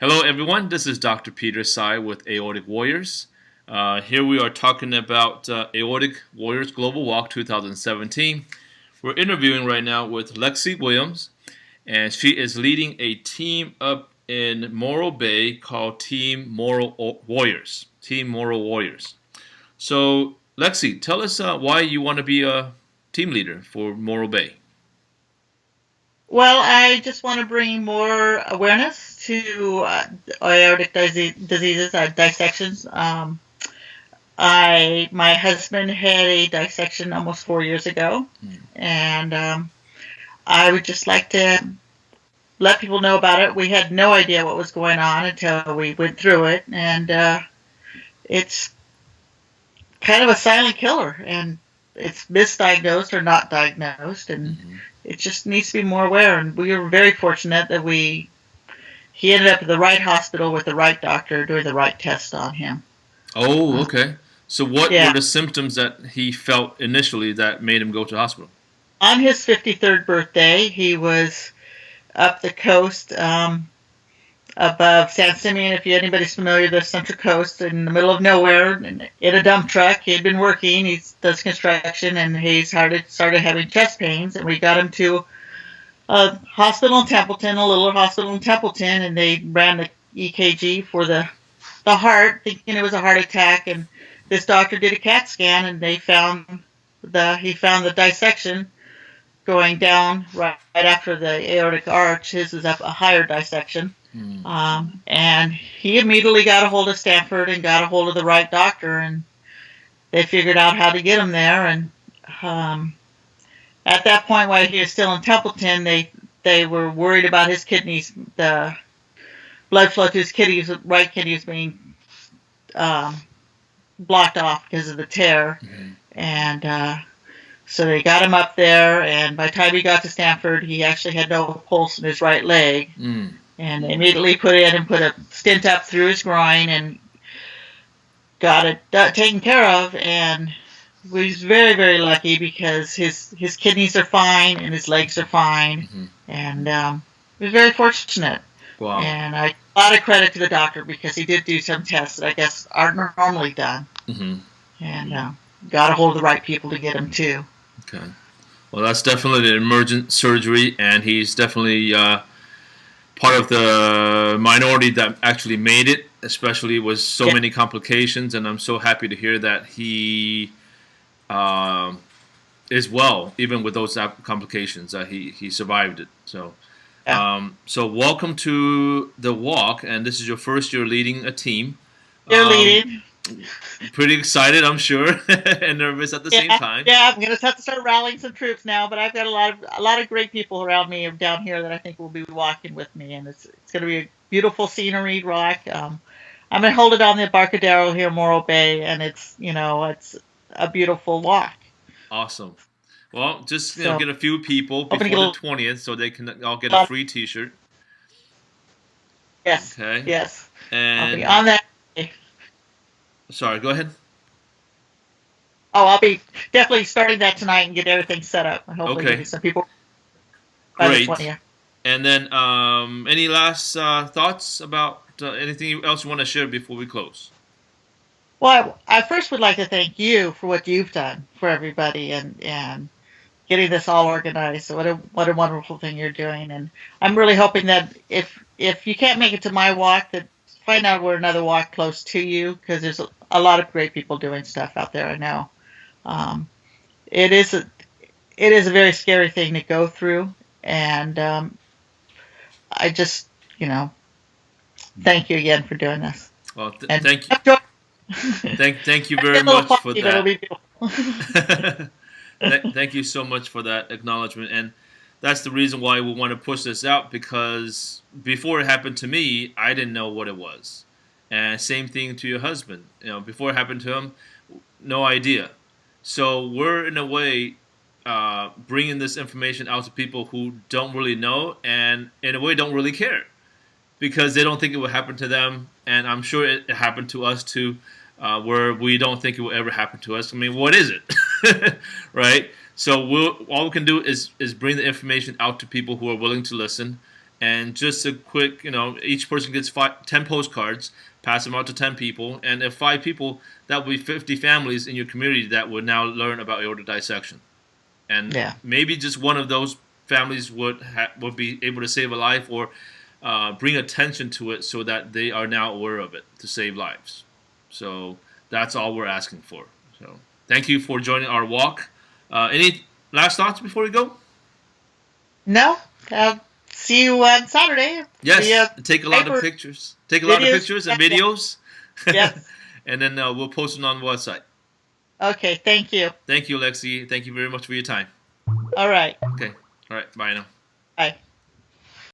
Hello, everyone. This is Dr. Peter Sai with Aortic Warriors. Here we are talking about Aortic Warriors Global Walk 2017. We're interviewing right now with Lexie Williams, and she is leading a team up in Morro Bay called Team Morro Warriors. Team Morro Warriors. So, Lexie, tell us why you want to be a team leader for Morro Bay. Well, I just want to bring more awareness to aortic diseases, dissections. My husband had a dissection almost 4 years ago, Mm. and I would just like to let people know about it. We had no idea what was going on until we went through it, and it's kind of a silent killer, and it's misdiagnosed or not diagnosed, and Hmm. it just needs to be more aware. And we were very fortunate that he ended up at the right hospital with the right doctor doing the right test on him. Oh, okay. So, what were Yeah, the symptoms that he felt initially that made him go to the hospital? on his 53rd birthday, he was up the coast above San Simeon. If anybody's familiar with the Central Coast, in the middle of nowhere, in a dump truck, he had been working. He does construction, and he started having chest pains, and we got him to a hospital in Templeton, a little hospital in Templeton, and they ran the EKG for the heart, thinking it was a heart attack. And this doctor did a CAT scan, and he found the dissection going down right after the aortic arch. His was up a higher dissection, Hmm. and he immediately got a hold of Stanford and got a hold of the right doctor, and they figured out how to get him there. And um, at that point, while he was still in Templeton, they were worried about his kidneys. The blood flow to his kidneys, right kidney, was being um, blocked off because of the tear, Hmm. and so they got him up there. And by the time he got to Stanford, he actually had no pulse in his right leg, Mm. and they immediately put a stent up through his groin and got it taken care of. And we was very lucky because his kidneys are fine and his legs are fine, Hmm. and he was very fortunate. Wow. And I a lot of credit to the doctor because he did do some tests that I guess aren't normally done, Hmm. and got a hold of the right people to get him too. Okay. Well, that's definitely an emergent surgery, and he's definitely part of the minority that actually made it, especially with so Yeah, many complications. And I'm so happy to hear that he um is well, even with those complications. That he survived it. So. yeah. So welcome to the walk, and this is your first year leading a team. They're Um, leading. Pretty excited, I'm sure, and nervous at the same Yeah, time. yeah. I'm gonna have to start rallying some troops now, but I've got a lot of great people around me down here that I think will be walking with me, and it's gonna be a beautiful scenery rock. I'm gonna hold it on the Embarcadero here, Morro Bay, and it's a beautiful walk. Awesome. Well, just So get a few people hoping to before get the a 20th, so they can all get a lot. free T-shirt. Yes, Okay. yes. I'll be And on that. sorry, go ahead. Oh, I'll be definitely starting that tonight and get everything set up. And hopefully, Okay, maybe some people by the great. 20th. And then, any last thoughts about anything else you want to share before we close? Well, I first would like to thank you for what you've done for everybody and getting this all organized. So what a wonderful thing you're doing. And I'm really hoping that if you can't make it to my walk, that find out where another walk close to you, because there's a lot of great people doing stuff out there. I know. Um, it is a it is a very scary thing to go through, and I just thank you again for doing this. Well, And thank you, enjoy. thank you Get very a little much coffee, for but it'll that. be beautiful. Thank you so much for that acknowledgement, and that's the reason why we want to push this out, because before it happened to me, I didn't know what it was, and same thing to your husband. Before it happened to him, no idea. So we're in a way bringing this information out to people who don't really know, and in a way don't really care, because they don't think it will happen to them, and I'm sure it happened to us too, where we don't think it will ever happen to us. I mean, what is it, right? So all we can do is bring the information out to people who are willing to listen, And just a quick, each person gets 10 postcards, pass them out to 10 people, and if 5 people, that would be 50 families in your community that would now learn about aortic dissection. And Yeah. maybe just one of those families would be able to save a life, or bring attention to it so that they are now aware of it to save lives. So that's all we're asking for. So thank you for joining our walk. Any last thoughts before we go? No. See you on Saturday. Yes, take a lot of pictures. Take a lot of pictures and videos. Yes. And then we'll post them on the website. Okay, thank you. Thank you, Lexie. Thank you very much for your time. All right. Okay. All right. Bye now. Bye.